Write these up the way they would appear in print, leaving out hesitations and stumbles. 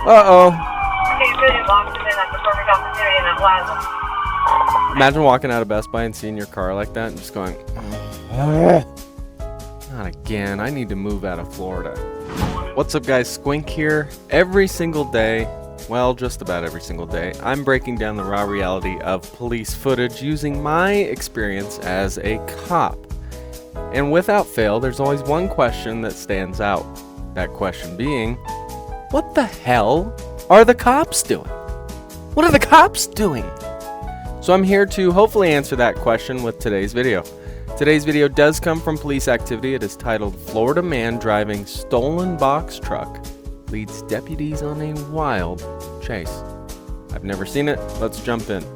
Uh-oh. Imagine walking out of Best Buy and seeing your car like that and just going, not again. I need to move out of Florida. What's up, guys? Squink here. Every single day, well, just about every single day, I'm breaking down the raw reality of police footage using my experience as a cop. And without fail, there's always one question that stands out. That question being, what the hell are the cops doing? What are the cops doing? So I'm here to hopefully answer that question with today's video. Today's video does come from police activity. It is titled, Florida Man Driving Stolen Box Truck Leads Deputies on a Wild Chase. I've never seen it. Let's jump in. There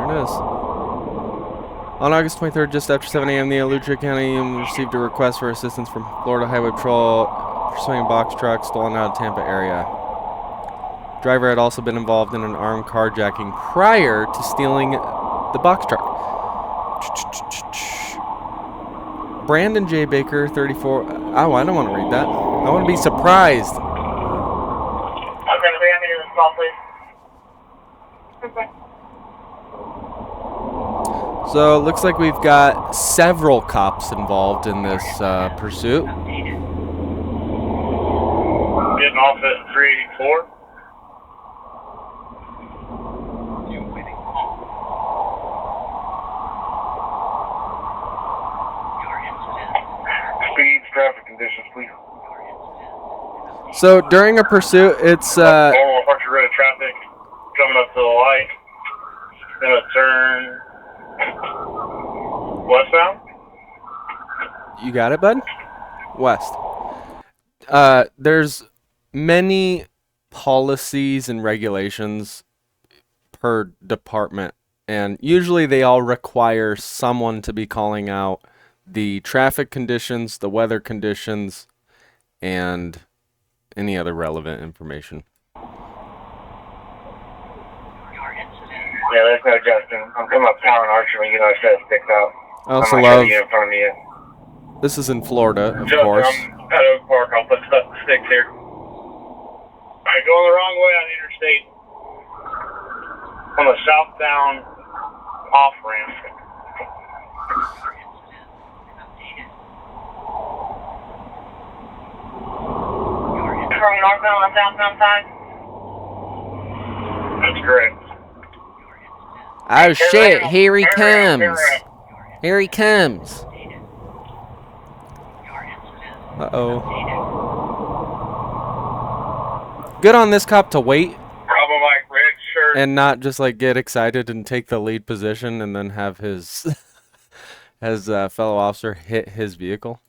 it is. On August 23rd, just after 7 a.m., the Alachua County received a request for assistance from Florida Highway Patrol pursuing a box truck stolen out of Tampa area. Driver had also been involved in an armed carjacking prior to stealing the box truck. Brandon J. Baker, 34. Oh, I don't want to read that. I want to be surprised. So it looks like we've got several cops involved in this pursuit. Getting off at 384. Speed, traffic conditions, please. So during a pursuit, it's normal Archer road traffic coming up to the light. Gonna turn westbound. You got it, bud? West. There's many policies and regulations per department, and usually they all require someone to be calling out the traffic conditions, the weather conditions, and any other relevant information. Yeah, there's no Justin. I'm coming up town and Archer when you know I said stick out. I also I'm love, in front of you. this is in Florida, of Justin, course. I'm at Oak Park. I'll put sticks here. Alright, going the wrong way on the interstate. On the southbound off ramp. From northbound on southbound side? That's correct. Oh shit, here he comes. Here he comes. Uh-oh. Good on this cop to wait Problem like red shirt. and not just like get excited and take the lead position and then have his fellow officer hit his vehicle.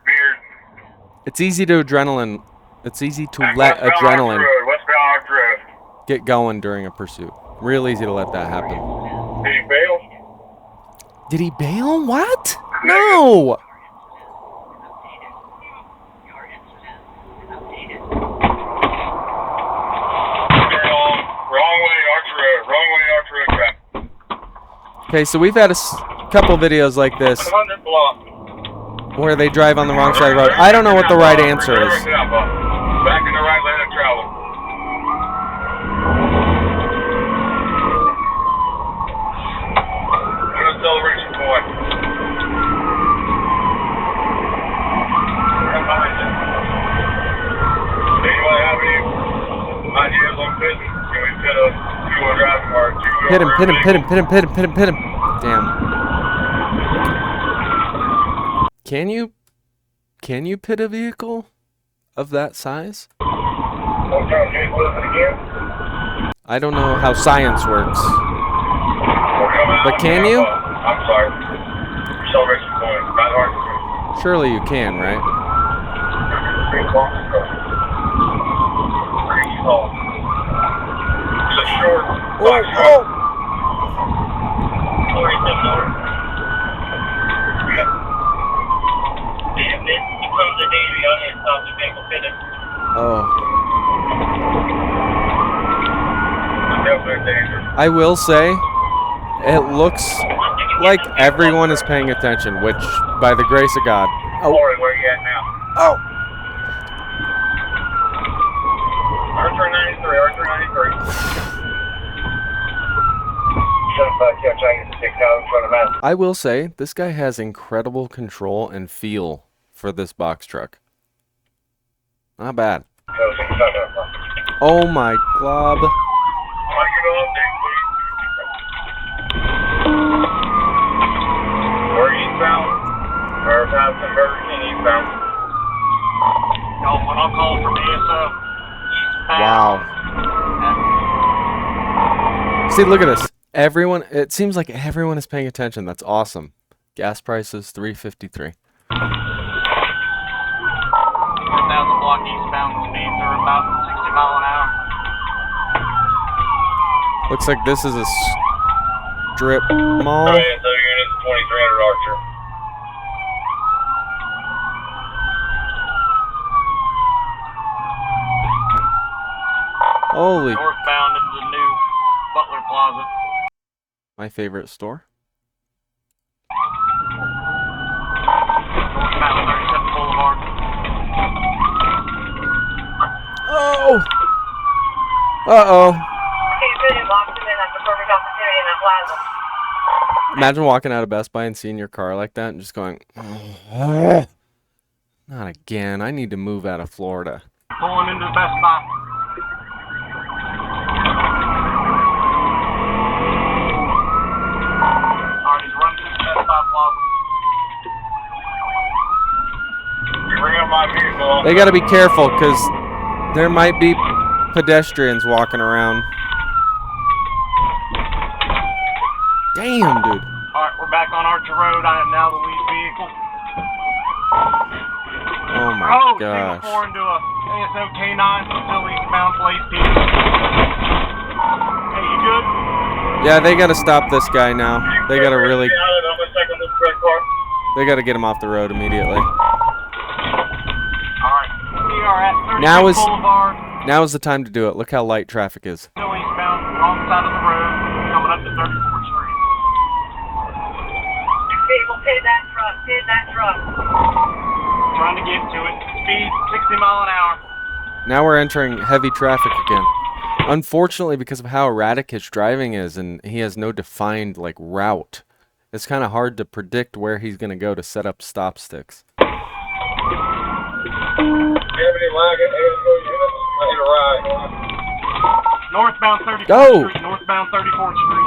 Beard. It's easy to adrenaline. It's easy to let adrenaline Westbound Road. get going during a pursuit. Real easy to let that happen. Did he bail? Did he bail? What? No! Wrong way, Archer Road. Wrong way, Archer Road traffic. Okay, so we've had a couple videos like this 100 block. where they drive on the wrong side of the road. I don't know what the right answer is. Back in the right lane of travel. Acceleration point. Anyone have any ideas on fitting? Can we fit a two-wheel drive or two-wheel Hit him, hit him, hit him, hit him, hit him, hit him, hit him. Damn. Can you pit a vehicle of that size? I don't know how science works. But can you? I'm sorry. Acceleration point. Not hard. Surely you can, right? It's a short. Oh. I will say, it looks like everyone is paying attention, which, by the grace of God. Where you at now? Oh! R393, R393. 75 Carjacked 6 out in front of Matt. I will say, this guy has incredible control and feel for this box truck. Not bad. Oh my glob. We're eastbound. Or past some Burger King eastbound. When I'll call from ASO. Wow. See, look at this. Everyone, it seems like everyone is paying attention. That's awesome. Gas prices, $3.53. 1,000 block eastbound speeds are about 60 mile an hour. Looks like this is a strip mall. So units 2300 Archer. Holy, Northbound into the new Butler Plaza. my favorite store. Northbound 37 Boulevard. Oh! Uh-oh. Imagine walking out of Best Buy and seeing your car like that and just going, oh, not again. I need to move out of Florida. Pulling into the Best Buy. Alright, he's running through the Best Buy Plaza. Bring up my vehicle. They gotta be careful, because there might be pedestrians walking around. Damn, dude. Alright, we're back on Archer Road. I am now the lead vehicle. Oh my gosh. Singapore into a ASO K9, still eastbound, place P. Hey, you good? Yeah, they gotta stop this guy now. They gotta really, they gotta get him off the road immediately. Alright, we are at 36 Now Boulevard. is the time to do it. Look how light traffic is. Still eastbound, wrong side of the road, coming up to 34th Street. Vehicle, pit that truck. Trying to get to it. Speed 60 mile an hour. Now we're entering heavy traffic again. Unfortunately, because of how erratic his driving is and he has no defined like route, it's kind of hard to predict where he's going to go to set up stop sticks. Northbound 34th Go! Street. Northbound 34th Street.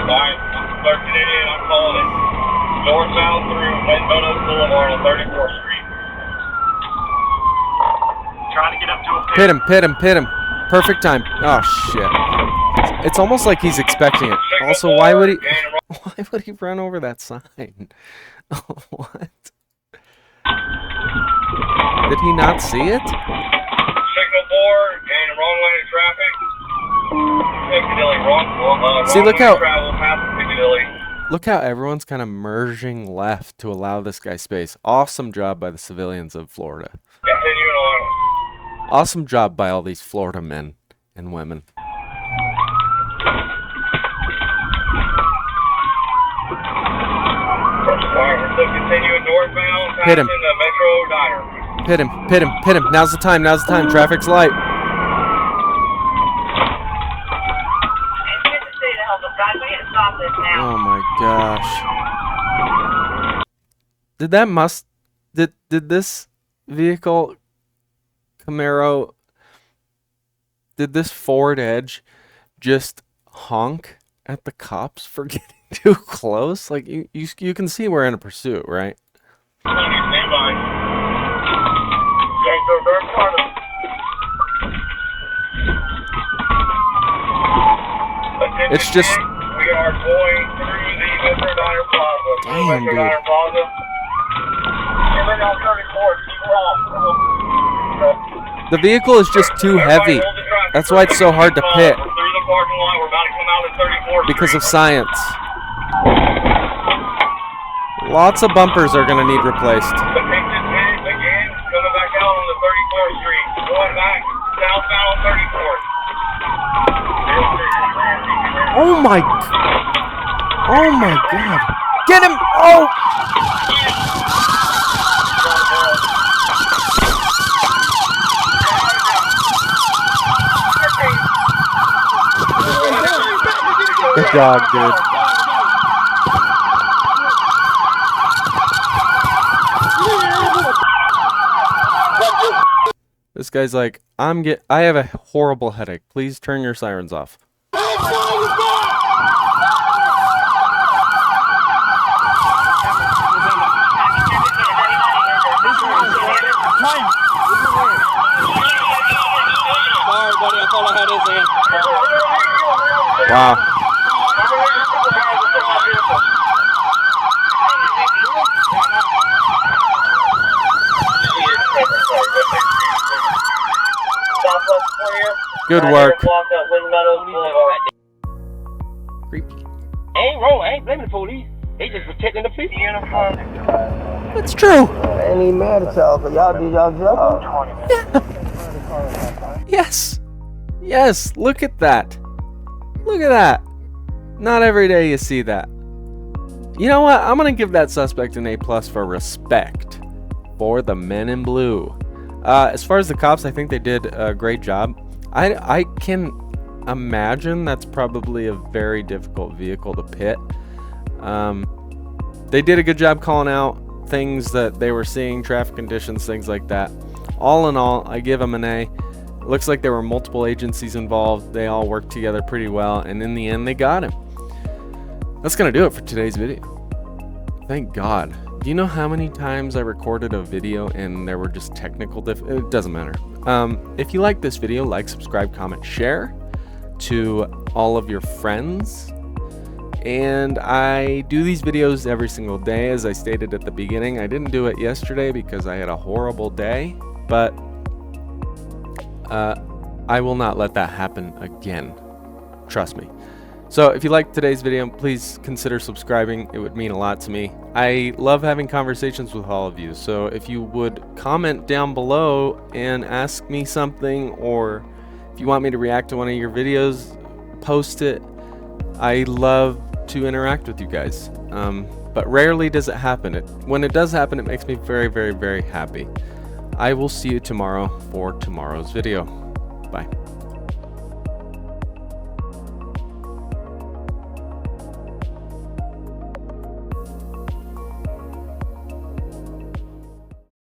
Alright, I'm searching it in, I'm calling it. Northbound through Meadows Boulevard on 34th Street. Trying to get up to a pit. Pit him. Perfect time. Oh, shit. It's almost like he's expecting it. Also, why would he run over that sign? What? Did he not see it? Signal 4, and wrong lane of traffic. Piccadilly, wrong See, look lane how- of travel past Piccadilly. Look how everyone's kind of merging left to allow this guy space. Awesome job by the civilians of Florida. Continuing on. Awesome job by all these Florida men and women. Alright, we're still continuing northbound, Hit him. passing the Metro Diner. Pit him. Now's the time. Traffic's light. It's good to see the help us, guys. We need to stop this now. Oh my gosh. Did this vehicle, Camaro, did this Ford Edge just honk at the cops for getting too close? Like, you can see we're in a pursuit, right? Stand by. Okay, so third quarter. It's just... We are going through the Metro Diner Plaza. Damn, Metro dude. Diner Plaza. And then on 34th, keep off. The vehicle is just too heavy. That's why it's so hard to pit. We're through the parking lot. We're about to come out at 34th. Because of science. Lots of bumpers are going to need replaced. The picture again, coming back out on the 34th Street. Going back southbound on 34th. Oh my god. Get him! Oh! The dog, dude. This guy's like, I have a horrible headache. Please turn your sirens off. Wow. Good work. Creepy. Ain't wrong. I ain't blaming the police. They just protecting the people. That's true. I ain't even mad at y'all, cause y'all did y'all job. Yes. Yes. Look at that. Look at that. Not every day you see that. You know what? I'm gonna give that suspect an A+ for respect for the men in blue. As far as the cops, I think they did a great job. I can imagine that's probably a very difficult vehicle to pit. They did a good job calling out things that they were seeing, traffic conditions, things like that. All in all, I give them an A. It looks like there were multiple agencies involved. They all worked together pretty well, and in the end, they got him. That's gonna do it for today's video. Thank God. Do you know how many times I recorded a video and there were just technical it doesn't matter. If you like this video, like, subscribe, comment, share to all of your friends. And I do these videos every single day, as I stated at the beginning. I didn't do it yesterday because I had a horrible day, but I will not let that happen again. Trust me. So if you liked today's video, please consider subscribing. It would mean a lot to me. I love having conversations with all of you. So if you would comment down below and ask me something, or if you want me to react to one of your videos, post it. I love to interact with you guys. But rarely does it happen. When it does happen, it makes me very, very, very happy. I will see you tomorrow for tomorrow's video. Bye.